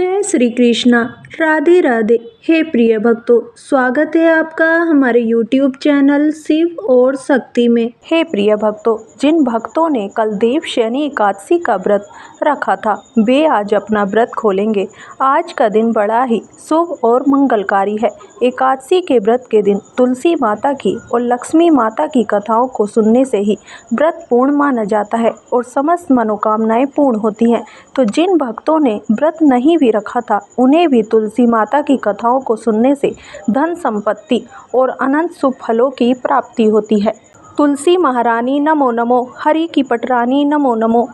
जय श्री कृष्णा। राधे राधे। हे प्रिय भक्तों, स्वागत है आपका हमारे YouTube चैनल शिव और शक्ति में। हे प्रिय भक्तों, जिन भक्तों ने कल देवशयनी एकादशी का व्रत रखा था वे आज अपना व्रत खोलेंगे। आज का दिन बड़ा ही शुभ और मंगलकारी है। एकादशी के व्रत के दिन तुलसी माता की और लक्ष्मी माता की कथाओं को सुनने से ही व्रत पूर्ण माना जाता है और समस्त मनोकामनाएं पूर्ण होती हैं। तो जिन भक्तों ने व्रत नहीं भी रखा था उन्हें भी तुलसी माता की कथाओं को सुनने से धन संपत्ति और अनंत शुभ फलों की प्राप्ति होती है। तुलसी महारानी नमो नमो, हरि की पटरानी नमो नमो।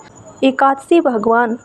एकादशी भगवान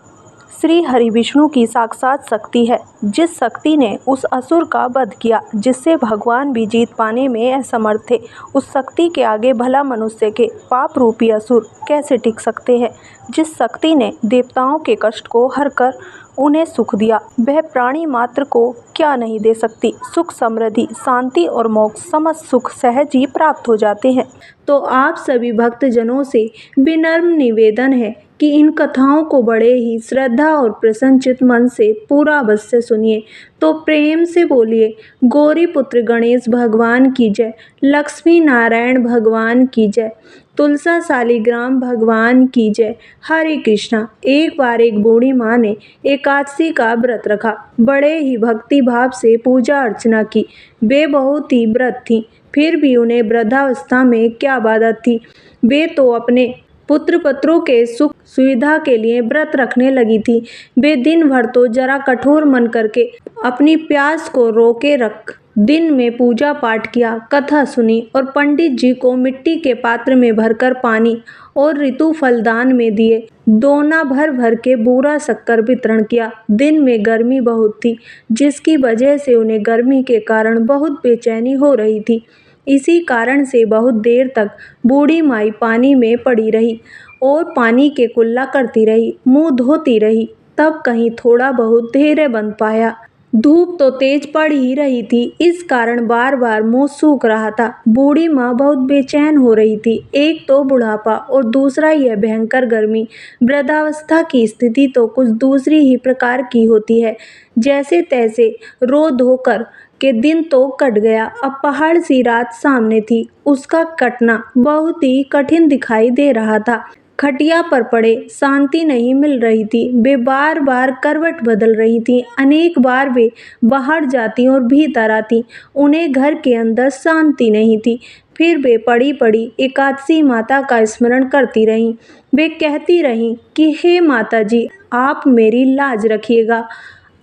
श्री हरि विष्णु की साक्षात शक्ति है, जिस शक्ति ने उस असुर का वध किया जिससे भगवान भी जीत पाने में असमर्थ थे। उस शक्ति के आगे भला मनुष्य के पाप रूपी असुर कैसे टिक सकते हैं। जिस शक्ति ने देवताओं के कष्ट को हर कर उन्हें सुख दिया, वह प्राणी मात्र को क्या नहीं दे सकती। सुख, समृद्धि, शांति और मोक्ष समस्त सुख सहज ही प्राप्त हो जाते हैं। तो आप सभी भक्तजनों से विनम्र निवेदन है कि इन कथाओं को बड़े ही श्रद्धा और प्रसन्नचित मन से पूरा अवश्य सुनिए। तो प्रेम से बोलिए, गौरी पुत्र गणेश भगवान की जय, लक्ष्मी नारायण भगवान की जय, तुलसा शालिग्राम भगवान की जय। हरे कृष्णा। एक बार एक बूढ़ी माँ ने एकादशी का व्रत रखा। बड़े ही भक्ति भाव से पूजा अर्चना की। वे बहुत ही व्रत थीं, फिर भी उन्हें वृद्धावस्था में क्या बाधा थी। वे तो अपने पुत्र पत्रों के सुख सुविधा के लिए व्रत रखने लगी थी। वे दिन भर तो जरा कठोर मन करके अपनी प्यास को रोके रख दिन में पूजा पाठ किया, कथा सुनी और पंडित जी को मिट्टी के पात्र में भरकर पानी और ऋतु फल दान में दिए। दोना भर भर के बूरा शक्कर वितरण किया। दिन में गर्मी बहुत थी, जिसकी वजह से उन्हें गर्मी के कारण बहुत बेचैनी हो रही थी। इसी कारण से बहुत देर तक बूढ़ी माई पानी में पड़ी रही और पानी के कुल्ला करती रही, मुंह धोती रही। तब कहीं थोड़ा बहुत धैर्य बन पाया। धूप तो तेज पड़ ही रही थी, इस कारण बार बार मुंह सूख रहा था। बूढ़ी माँ बहुत बेचैन हो रही थी। एक तो बुढ़ापा और दूसरा यह भयंकर गर्मी। वृद्धावस्था की स्थिति तो कुछ दूसरी ही प्रकार की होती है। जैसे तैसे रो धोकर के दिन तो कट गया। अब पहाड़ सी रात सामने थी। उसका कटना बहुत ही कठिन दिखाई दे रहा था। खटिया पर पड़े शांति नहीं मिल रही थी। वे बार बार करवट बदल रही थीं। अनेक बार वे बाहर जाती और भीतर आती। उन्हें घर के अंदर शांति नहीं थी। फिर वे पड़ी पड़ी एकादशी माता का स्मरण करती रहीं। वे कहती रहीं कि हे माता जी, आप मेरी लाज रखिएगा,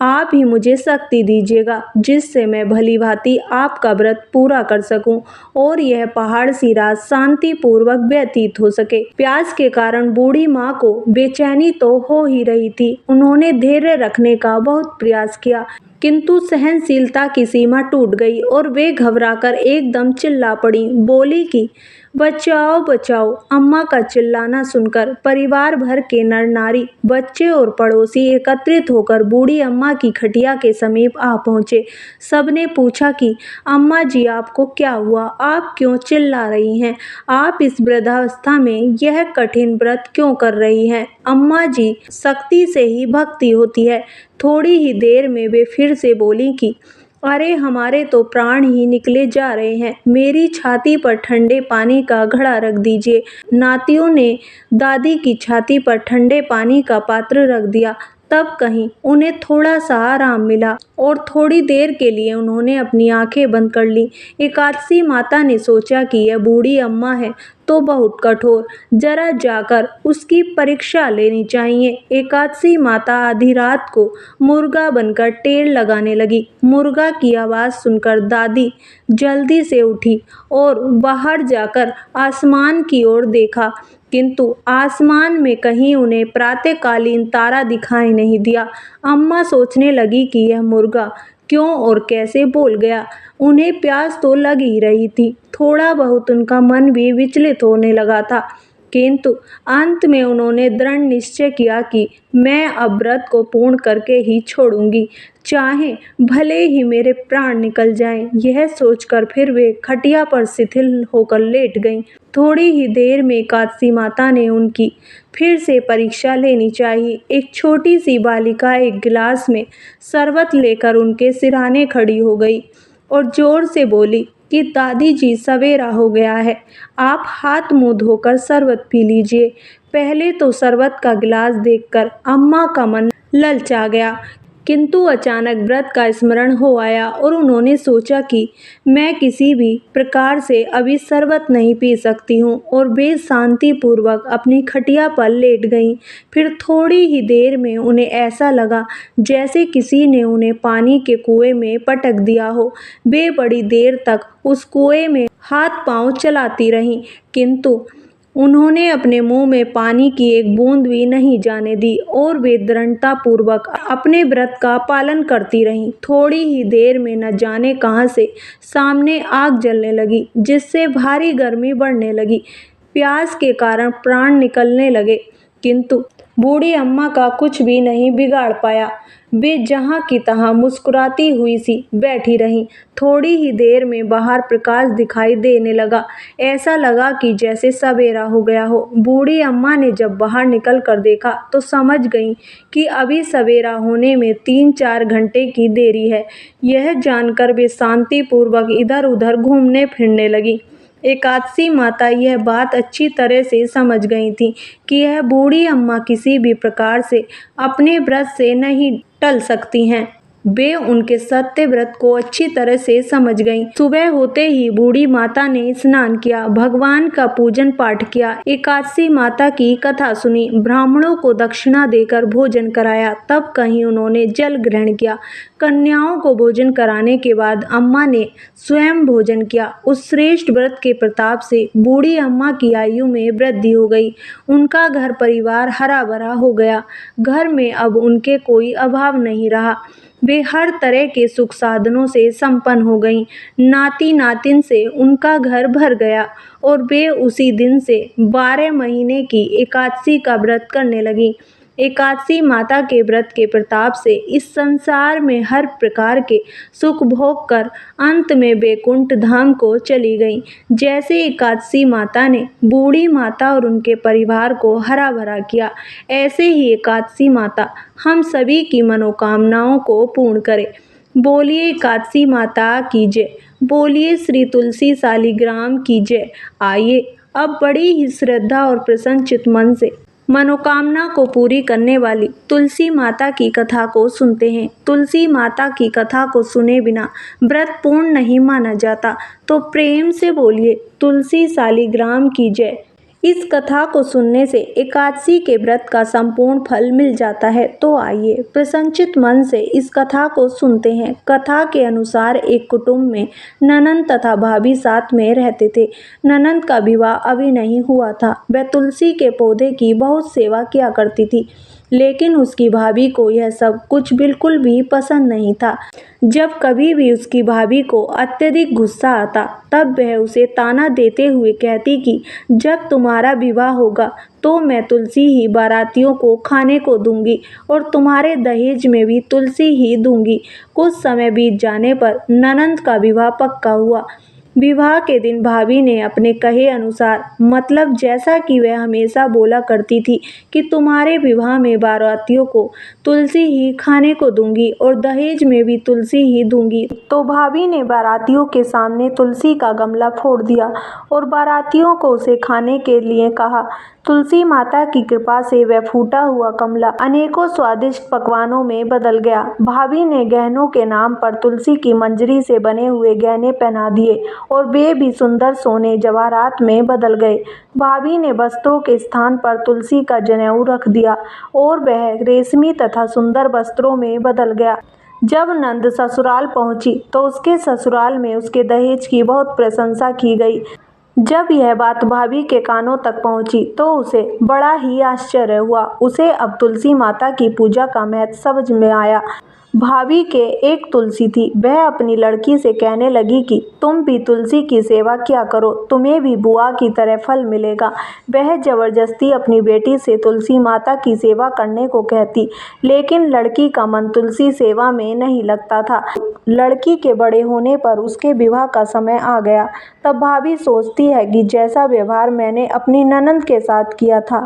आप ही मुझे शक्ति दीजिएगा जिससे मैं भली भांति आपका व्रत पूरा कर सकूं और यह पहाड़ सी रात शांति पूर्वक व्यतीत हो सके। प्यास के कारण बूढ़ी माँ को बेचैनी तो हो ही रही थी। उन्होंने धैर्य रखने का बहुत प्रयास किया, किंतु सहनशीलता की सीमा टूट गई और वे घबराकर एकदम चिल्ला पड़ी। बोली कि बचाओ बचाओ। अम्मा का चिल्लाना सुनकर परिवार भर के नर नारी, बच्चे और पड़ोसी एकत्रित होकर बूढ़ी अम्मा की खटिया के समीप आ पहुंचे। सबने पूछा कि अम्मा जी, आपको क्या हुआ? आप क्यों चिल्ला रही हैं? आप इस वृद्धावस्था में यह कठिन व्रत क्यों कर रही हैं? अम्मा जी, शक्ति से ही भक्ति होती है। थोड़ी ही देर में वे फिर से बोली कि अरे, हमारे तो प्राण ही निकले जा रहे हैं। मेरी छाती पर ठंडे पानी का घड़ा रख दीजिए। नातियों ने दादी की छाती पर ठंडे पानी का पात्र रख दिया। तब कहीं उन्हें थोड़ा सा आराम मिला और थोड़ी देर के लिए उन्होंने अपनी आंखें बंद कर ली। एकादशी माता ने सोचा कि यह बूढ़ी अम्मा है तो बहुत कठोर, जरा जाकर उसकी परीक्षा लेनी चाहिए। एकादशी माता आधी रात को मुर्गा बनकर टेर लगाने लगी। मुर्गा की आवाज़ सुनकर दादी जल्दी से उठी और बाहर जाकर आसमान की ओर देखा, किंतु आसमान में कहीं उन्हें प्रातःकालीन तारा दिखाई नहीं दिया। अम्मा सोचने लगी कि यह मुर्गा क्यों और कैसे बोल गया। उन्हें प्यास तो लग ही रही थी। थोड़ा बहुत उनका मन भी विचलित होने लगा था। किंतु अंत में उन्होंने दृढ़ निश्चय किया कि मैं अब व्रत को पूर्ण करके ही छोड़ूंगी, चाहे भले ही मेरे प्राण निकल जाएं। यह सोचकर फिर वे खटिया पर शिथिल होकर लेट गईं। थोड़ी ही देर में एकादशी माता ने उनकी फिर से परीक्षा लेनी चाहिए। एक छोटी सी बालिका एक गिलास में शरबत लेकर उनके सिरहाने खड़ी हो गई और जोर से बोली कि दादी जी, सवेरा हो गया है, आप हाथ मुंह धोकर शरबत पी लीजिए। पहले तो शरबत का गिलास देखकर अम्मा का मन ललचा गया, किंतु अचानक व्रत का स्मरण हो आया और उन्होंने सोचा कि मैं किसी भी प्रकार से अभी शरबत नहीं पी सकती हूँ, और वे शांतिपूर्वक अपनी खटिया पर लेट गईं। फिर थोड़ी ही देर में उन्हें ऐसा लगा जैसे किसी ने उन्हें पानी के कुएं में पटक दिया हो। वे बड़ी देर तक उस कुएं में हाथ पांव चलाती रहीं, किंतु उन्होंने अपने मुंह में पानी की एक बूंद भी नहीं जाने दी और वे दृढ़तापूर्वक अपने व्रत का पालन करती रहीं। थोड़ी ही देर में न जाने कहां से सामने आग जलने लगी, जिससे भारी गर्मी बढ़ने लगी। प्यास के कारण प्राण निकलने लगे, किंतु बूढ़ी अम्मा का कुछ भी नहीं बिगाड़ पाया। वे जहाँ की तहाँ मुस्कुराती हुई सी बैठी रहीं। थोड़ी ही देर में बाहर प्रकाश दिखाई देने लगा। ऐसा लगा कि जैसे सवेरा हो गया हो। बूढ़ी अम्मा ने जब बाहर निकल कर देखा तो समझ गईं कि अभी सवेरा होने में 3-4 घंटे की देरी है। यह जानकर वे शांतिपूर्वक इधर उधर घूमने फिरने लगी। एकादशी माता यह बात अच्छी तरह से समझ गई थी कि यह बूढ़ी अम्मा किसी भी प्रकार से अपने व्रत से नहीं टल सकती हैं। वे उनके सत्य व्रत को अच्छी तरह से समझ गईं। सुबह होते ही बूढ़ी माता ने स्नान किया, भगवान का पूजन पाठ किया, एकादशी माता की कथा सुनी, ब्राह्मणों को दक्षिणा देकर भोजन कराया, तब कहीं उन्होंने जल ग्रहण किया। कन्याओं को भोजन कराने के बाद अम्मा ने स्वयं भोजन किया। उस श्रेष्ठ व्रत के प्रताप से बूढ़ी अम्मा की आयु में वृद्धि हो गई। उनका घर परिवार हरा भरा हो गया। घर में अब उनके कोई अभाव नहीं रहा। वे हर तरह के सुख साधनों से संपन्न हो गईं। नाती नातिन से उनका घर भर गया और वे उसी दिन से 12 महीने की एकादशी का व्रत करने लगीं। एकादशी माता के व्रत के प्रताप से इस संसार में हर प्रकार के सुख भोग कर अंत में वैकुंठ धाम को चली गईं। जैसे एकादशी माता ने बूढ़ी माता और उनके परिवार को हरा भरा किया, ऐसे ही एकादशी माता हम सभी की मनोकामनाओं को पूर्ण करे। बोलिए एकादशी माता की जय। बोलिए श्री तुलसी शालिग्राम की जय। आइए अब बड़ी ही श्रद्धा और प्रसन्नचित मन से मनोकामना को पूरी करने वाली तुलसी माता की कथा को सुनते हैं। तुलसी माता की कथा को सुने बिना व्रत पूर्ण नहीं माना जाता, तो प्रेम से बोलिए तुलसी शालिग्राम की जय। इस कथा को सुनने से एकादशी के व्रत का संपूर्ण फल मिल जाता है। तो आइए प्रसन्नचित मन से इस कथा को सुनते हैं। कथा के अनुसार एक कुटुंब में ननंद तथा भाभी साथ में रहते थे। ननंद का विवाह अभी नहीं हुआ था। वह तुलसी के पौधे की बहुत सेवा किया करती थी, लेकिन उसकी भाभी को यह सब कुछ बिल्कुल भी पसंद नहीं था। जब कभी भी उसकी भाभी को अत्यधिक गुस्सा आता, तब वह उसे ताना देते हुए कहती कि जब तुम्हारा विवाह होगा तो मैं तुलसी ही बारातियों को खाने को दूंगी और तुम्हारे दहेज में भी तुलसी ही दूंगी। कुछ समय बीत जाने पर ननंद का विवाह पक्का हुआ। विवाह के दिन भाभी ने अपने कहे अनुसार, मतलब जैसा कि वह हमेशा बोला करती थी कि तुम्हारे विवाह में बारातियों को तुलसी ही खाने को दूंगी और दहेज में भी तुलसी ही दूंगी, तो भाभी ने बारातियों के सामने तुलसी का गमला फोड़ दिया और बारातियों को उसे खाने के लिए कहा। तुलसी माता की कृपा से वह फूटा हुआ गमला अनेकों स्वादिष्ट पकवानों में बदल गया। भाभी ने गहनों के नाम पर तुलसी की मंजरी से बने हुए गहने पहना दिए और वे भी सुंदर सोने जवाहरात में बदल गए। भाभी ने वस्त्रों के स्थान पर तुलसी का जनेऊ रख दिया और वह रेशमी तथा सुंदर वस्त्रों में बदल गया। जब नंद ससुराल पहुंची तो उसके ससुराल में उसके दहेज की बहुत प्रशंसा की गई। जब यह बात भाभी के कानों तक पहुंची तो उसे बड़ा ही आश्चर्य हुआ। उसे अब तुलसी माता की पूजा का महत्व समझ में आया। भाभी के एक तुलसी थी। वह अपनी लड़की से कहने लगी कि तुम भी तुलसी की सेवा किया करो, तुम्हें भी बुआ की तरह फल मिलेगा। वह जबरदस्ती अपनी बेटी से तुलसी माता की सेवा करने को कहती, लेकिन लड़की का मन तुलसी सेवा में नहीं लगता था। लड़की के बड़े होने पर उसके विवाह का समय आ गया। तब भाभी सोचती है कि जैसा व्यवहार मैंने अपनी ननंद के साथ किया था,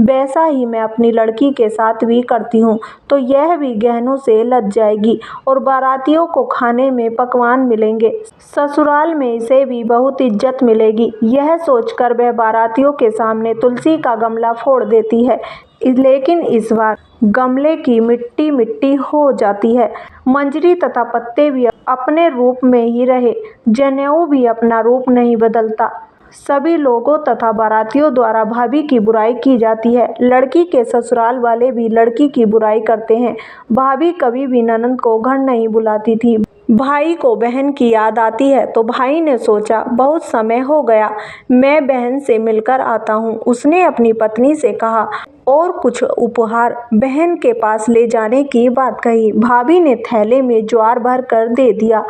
वैसा ही मैं अपनी लड़की के साथ भी करती हूँ, तो यह भी गहनों से लद जाएगी और बारातियों को खाने में पकवान मिलेंगे। ससुराल में इसे भी बहुत इज्जत मिलेगी। यह सोचकर वह बारातियों के सामने तुलसी का गमला फोड़ देती है, लेकिन इस बार गमले की मिट्टी मिट्टी हो जाती है। मंजरी तथा पत्ते भी अपने रूप में ही रहे, जनेऊ भी अपना रूप नहीं बदलता। सभी लोगों तथा बारातियों द्वारा भाभी की बुराई की जाती है। लड़की के ससुराल वाले भी लड़की की बुराई करते हैं। भाभी कभी भी ननंद को घर नहीं बुलाती थी। भाई को बहन की याद आती है तो भाई ने सोचा, बहुत समय हो गया, मैं बहन से मिलकर आता हूँ। उसने अपनी पत्नी से कहा और कुछ उपहार बहन के पास ले जाने की बात कही। भाभी ने थैले में ज्वार भर कर दे दिया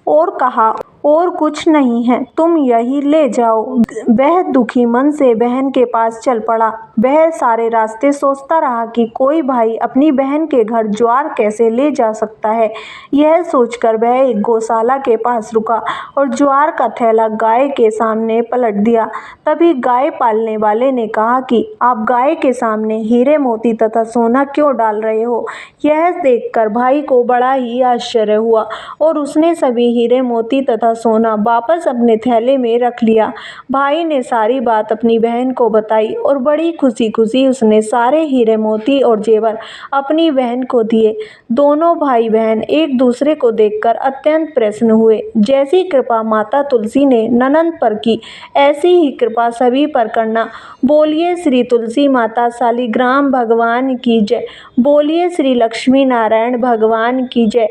और कहा, और कुछ नहीं है, तुम यही ले जाओ। वह दुखी मन से बहन के पास चल पड़ा। वह सारे रास्ते सोचता रहा कि कोई भाई अपनी बहन के घर ज्वार कैसे ले जा सकता है। यह सोचकर वह एक गौशाला के पास रुका और ज्वार का थैला गाय के सामने पलट दिया। तभी गाय पालने वाले ने कहा कि आप गाय के सामने हीरे मोती तथा सोना क्यों डाल रहे हो। यह देखकर भाई को बड़ा ही आश्चर्य हुआ और उसने सभी हीरे मोती तथा सोना वापस अपने थैले में रख लिया। भाई ने सारी बात अपनी बहन को बताई और बड़ी खुशी खुशी उसने सारे हीरे मोती और जेवर अपनी बहन को दिए। दोनों भाई बहन एक दूसरे को देखकर अत्यंत प्रसन्न हुए। जैसी कृपा माता तुलसी ने ननंद पर की, ऐसी ही कृपा सभी पर करना। बोलिए श्री तुलसी माता शालिग्राम भगवान की जय। बोलिए श्री लक्ष्मी नारायण भगवान की जय।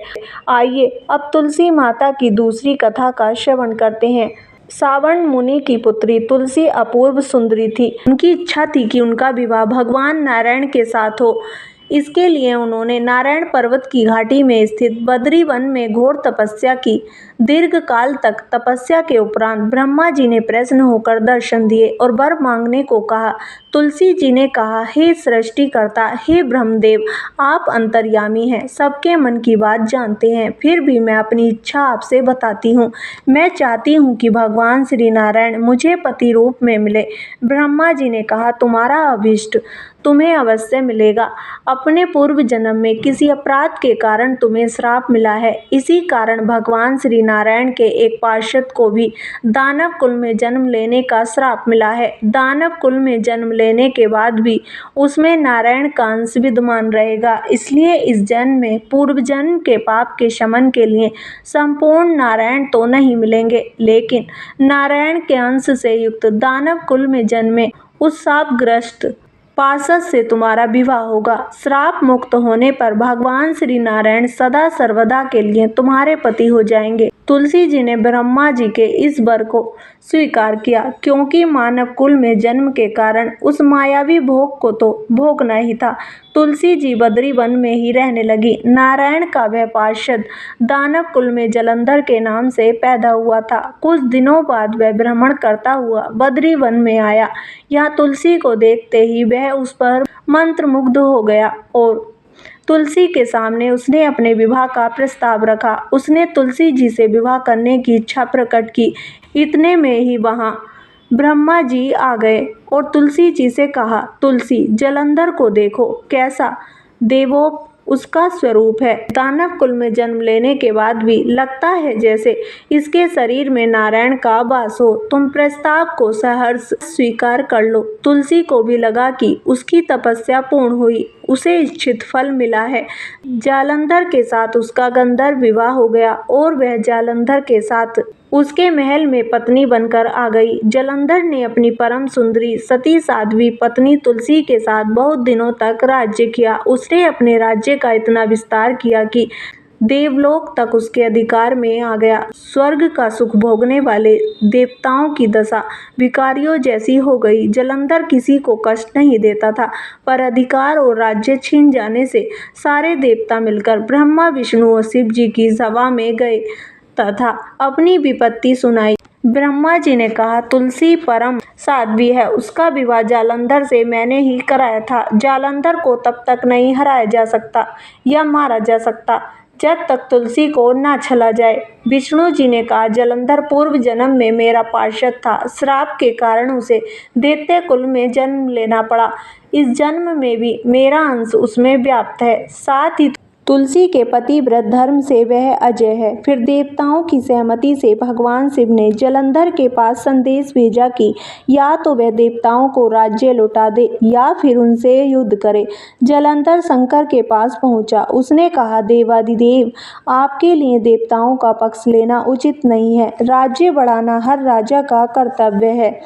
आइए अब तुलसी माता की दूसरी कथा का श्रवण करते हैं। सावण मुनि की पुत्री तुलसी अपूर्व सुंदरी थी। उनकी इच्छा थी कि उनका विवाह भगवान नारायण के साथ हो। इसके लिए उन्होंने नारायण पर्वत की घाटी में स्थित बद्री वन में घोर तपस्या की। दीर्घ काल तक तपस्या के उपरांत ब्रह्मा जी ने प्रसन्न होकर दर्शन दिए और वर मांगने को कहा। तुलसी जी ने कहा, हे सृष्टिकर्ता, हे ब्रह्मदेव, आप अंतर्यामी हैं, सबके मन की बात जानते हैं, फिर भी मैं अपनी इच्छा आपसे बताती हूँ। मैं चाहती हूँ कि भगवान श्री नारायण मुझे पति रूप में मिले। ब्रह्मा जी ने कहा, तुम्हारा अभीष्ट तुम्हें अवश्य मिलेगा। अपने पूर्व जन्म में किसी अपराध के कारण तुम्हें श्राप मिला है। इसी कारण भगवान श्री नारायण के एक पार्षद को भी दानव कुल में जन्म लेने का श्राप मिला है। दानव कुल में जन्म लेने के बाद भी उसमें नारायण का अंश विद्यमान रहेगा। इसलिए इस जन्म में पूर्व जन्म के पाप के शमन के लिए संपूर्ण नारायण तो नहीं मिलेंगे, लेकिन नारायण के अंश से युक्त दानव कुल में जन्मे उस शापग्रस्त पार्षद से तुम्हारा विवाह होगा। श्राप मुक्त होने पर भगवान श्री नारायण सदा सर्वदा के लिए तुम्हारे पति हो जाएंगे। तुलसी जी ने ब्रह्मा जी के इस वर को स्वीकार किया, क्योंकि मानव कुल में जन्म के कारण उस मायावी भोग को तो भोगना ही था। तुलसी जी बद्री वन में ही रहने लगी। नारायण का वह पार्षद दानव कुल में जलंधर के नाम से पैदा हुआ था। कुछ दिनों बाद वह भ्रमण करता हुआ बद्री वन में आया। यहाँ तुलसी को देखते ही वह उस पर मंत्रमुग्ध हो गया और तुलसी के सामने उसने अपने विवाह का प्रस्ताव रखा। उसने तुलसी जी से विवाह करने की इच्छा प्रकट की। इतने में ही वहाँ ब्रह्मा जी आ गए और तुलसी जी से कहा, तुलसी, जलंधर को देखो, कैसा देवों उसका स्वरूप है। दानव कुल में जन्म लेने के बाद भी लगता है जैसे इसके शरीर में नारायण का वास हो। तुम प्रस्ताव को सहर्ष स्वीकार कर लो। तुलसी को भी लगा कि उसकी तपस्या पूर्ण हुई, उसे इच्छित फल मिला है। जालंधर के साथ उसका गंधर्व विवाह हो गया और वह जालंधर के साथ उसके महल में पत्नी बनकर आ गई। जालंधर ने अपनी परम सुंदरी सती साध्वी पत्नी तुलसी के साथ बहुत दिनों तक राज्य किया। उसने अपने राज्य का इतना विस्तार किया कि देवलोक तक उसके अधिकार में आ गया। स्वर्ग का सुख भोगने वाले देवताओं की दशा भिखारियों जैसी हो गई। जालंधर किसी को कष्ट नहीं देता था, पर अधिकार और राज्य छिन जाने से सारे देवता मिलकर ब्रह्मा, विष्णु और शिव जी की सभा में गए तथा अपनी विपत्ति सुनाई। ब्रह्मा जी ने कहा, तुलसी परम साध्वी है, उसका विवाह जालंधर से मैंने ही कराया था। जालंधर को तब तक नहीं हराया जा सकता या मारा जा सकता जब तक तुलसी को ना छला जाए। विष्णु जी ने कहा, जालंधर पूर्व जन्म में मेरा पार्षद था। श्राप के कारण उसे दैत्य कुल में जन्म लेना पड़ा। इस जन्म में भी मेरा अंश उसमें व्याप्त है। साथ ही तुलसी के पतिव्रत धर्म से वह अजय है। फिर देवताओं की सहमति से भगवान शिव ने जालंधर के पास संदेश भेजा कि या तो वह देवताओं को राज्य लौटा दे या फिर उनसे युद्ध करे। जालंधर शंकर के पास पहुंचा। उसने कहा, देवाधिदेव, आपके लिए देवताओं का पक्ष लेना उचित नहीं है। राज्य बढ़ाना हर राजा का कर्तव्य है।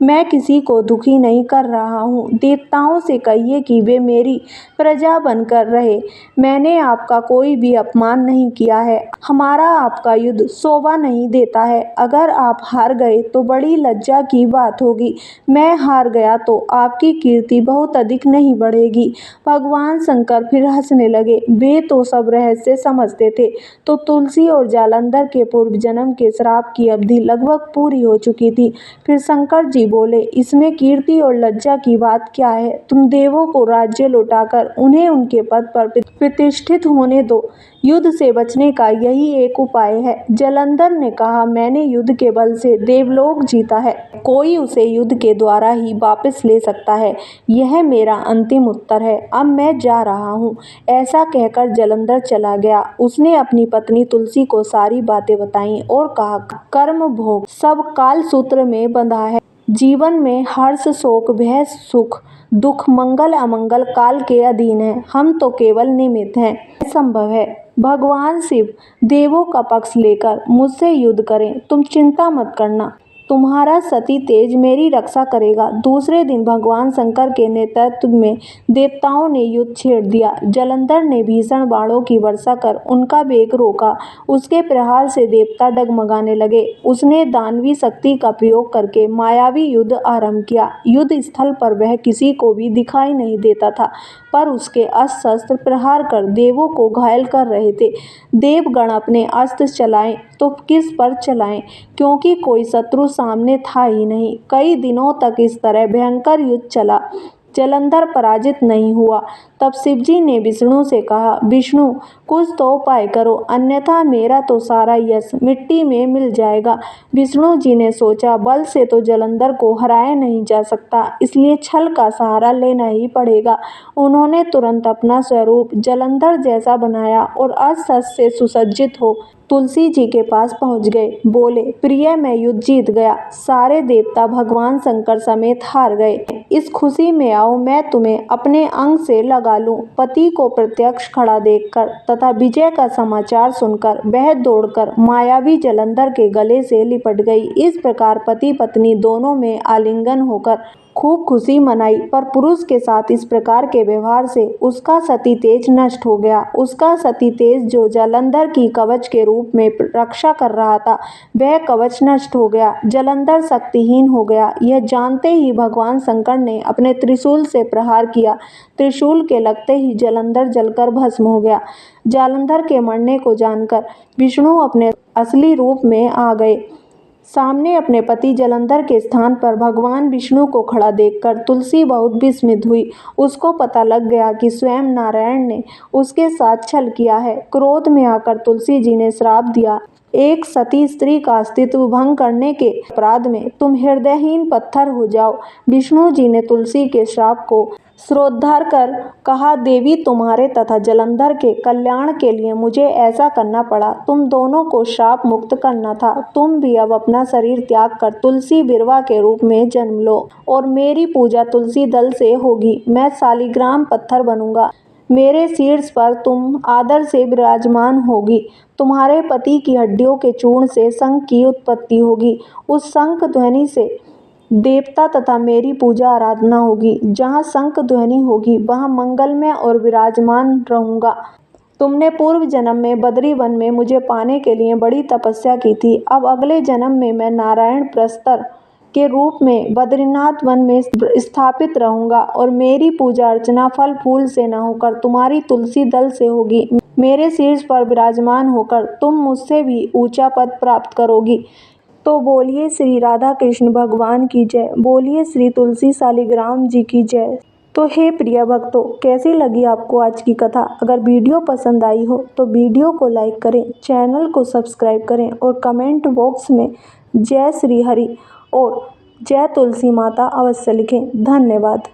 मैं किसी को दुखी नहीं कर रहा हूँ। देवताओं से कहिए कि वे मेरी प्रजा बनकर रहे। मैंने आपका कोई भी अपमान नहीं किया है। हमारा आपका युद्ध शोभा नहीं देता है। अगर आप हार गए तो बड़ी लज्जा की बात होगी। मैं हार गया तो आपकी कीर्ति बहुत अधिक नहीं बढ़ेगी। भगवान शंकर फिर हंसने लगे। वे तो सब रहस्य समझते थे। तो तुलसी और जालंधर के पूर्व जन्म के श्राप की अवधि लगभग पूरी हो चुकी थी। फिर शंकर जी बोले, इसमें कीर्ति और लज्जा की बात क्या है? तुम देवों को राज्य लौटाकर उन्हें उनके पद पर प्रतिष्ठित होने दो। युद्ध से बचने का यही एक उपाय है। जालंधर ने कहा, मैंने युद्ध के बल से देवलोक जीता है। कोई उसे युद्ध के द्वारा ही वापस ले सकता है। यह मेरा अंतिम उत्तर है। अब मैं जा रहा हूँ। ऐसा कहकर जालंधर चला गया। उसने अपनी पत्नी तुलसी को सारी बातें बताईं और कहा, कर्म भोग सब काल सूत्र में बंधा है। जीवन में हर्ष, शोक, भय, सुख, दुख, मंगल, अमंगल काल के अधीन है। हम तो केवल निमित्त हैं। संभव है भगवान शिव देवों का पक्ष लेकर मुझसे युद्ध करें। तुम चिंता मत करना, तुम्हारा सती तेज मेरी रक्षा करेगा। दूसरे दिन भगवान शंकर के नेतृत्व में देवताओं ने युद्ध छेड़ दिया। जालंधर ने भीषण बाणों की वर्षा कर उनका वेग रोका। उसके प्रहार से देवता डगमगाने लगे। उसने दानवी शक्ति का प्रयोग करके मायावी युद्ध आरंभ किया। युद्ध स्थल पर वह किसी को भी दिखाई नहीं देता था, पर उसके अस्त्र शस्त्र प्रहार कर देवों को घायल कर रहे थे। देवगण अपने अस्त्र चलाएं तो किस पर चलाएं, क्योंकि कोई शत्रु सामने था ही नहीं। कई दिनों तक इस तरह भयंकर युद्ध चला। जालंधर पराजित नहीं हुआ। तब शिवजी ने विष्णु से कहा, विष्णु, कुछ तो उपाय करो, अन्यथा मेरा तो सारा यश मिट्टी में मिल जाएगा। विष्णु जी ने सोचा, बल से तो जालंधर को हराया नहीं जा सकता, इसलिए छल का सहारा लेना ही पड़ेगा। उन्होंने तुरंत अपना स्वरूप जालंधर जैसा बनाया और अस्त्र से सुसज्जित हो तुलसी जी के पास पहुंच गए। बोले, प्रिय, मैं युद्ध जीत गया। सारे देवता भगवान शंकर समेत हार गए। इस खुशी में आओ, मैं तुम्हें अपने अंग से लगा लूं। पति को प्रत्यक्ष खड़ा देखकर तथा विजय का समाचार सुनकर वह दौड़कर मायावी जालंधर के गले से लिपट गई। इस प्रकार पति पत्नी दोनों में आलिंगन होकर खूब खुशी मनाई। पर पुरुष के साथ इस प्रकार के व्यवहार से उसका सती तेज नष्ट हो गया। उसका सती तेज जो जालंधर की कवच के रूप में रक्षा कर रहा था, वह कवच नष्ट हो गया। जालंधर शक्तिहीन हो गया। यह जानते ही भगवान शंकर ने अपने त्रिशूल से प्रहार किया। त्रिशूल के लगते ही जालंधर जलकर भस्म हो गया। जालंधर के मरने को जानकर विष्णु अपने असली रूप में आ गए। सामने अपने पति जालंधर के स्थान पर भगवान विष्णु को खड़ा देखकर तुलसी बहुत विस्मित हुई। उसको पता लग गया कि स्वयं नारायण ने उसके साथ छल किया है। क्रोध में आकर तुलसी जी ने श्राप दिया, एक सती स्त्री का अस्तित्व भंग करने के अपराध में तुम हृदयहीन पत्थर हो जाओ। विष्णु जी ने तुलसी के श्राप को श्रोद्धार कर कहा, देवी, तुम्हारे तथा जालंधर के कल्याण के लिए मुझे ऐसा करना पड़ा। तुम दोनों को श्राप मुक्त करना था। तुम भी अब अपना शरीर त्याग कर तुलसी बिरवा के रूप में जन्म लो और मेरी पूजा तुलसी दल से होगी। मैं शालिग्राम पत्थर बनूंगा। मेरे शीर्ष पर तुम आदर से विराजमान होगी। तुम्हारे पति की हड्डियों के चूर्ण से शंख की उत्पत्ति होगी। उस शंख ध्वनि से देवता तथा मेरी पूजा आराधना होगी। जहाँ शंख ध्वनि होगी वहाँ मंगलमय और विराजमान रहूंगा। तुमने पूर्व जन्म में बद्री वन में मुझे पाने के लिए बड़ी तपस्या की थी। अब अगले जन्म में मैं नारायण प्रस्तर के रूप में बद्रीनाथ वन में स्थापित रहूंगा और मेरी पूजा अर्चना फल फूल से न होकर तुम्हारी तुलसी दल से होगी। मेरे शीर्ष पर विराजमान होकर तुम मुझसे भी ऊंचा पद प्राप्त करोगी। तो बोलिए श्री राधा कृष्ण भगवान की जय, बोलिए श्री तुलसी शालिग्राम जी की जय। तो हे प्रिय भक्तों, कैसी लगी आपको आज की कथा? अगर वीडियो पसंद आई हो तो वीडियो को लाइक करें, चैनल को सब्सक्राइब करें और कमेंट बॉक्स में जय श्री हरि और जय तुलसी माता अवश्य लिखें। धन्यवाद।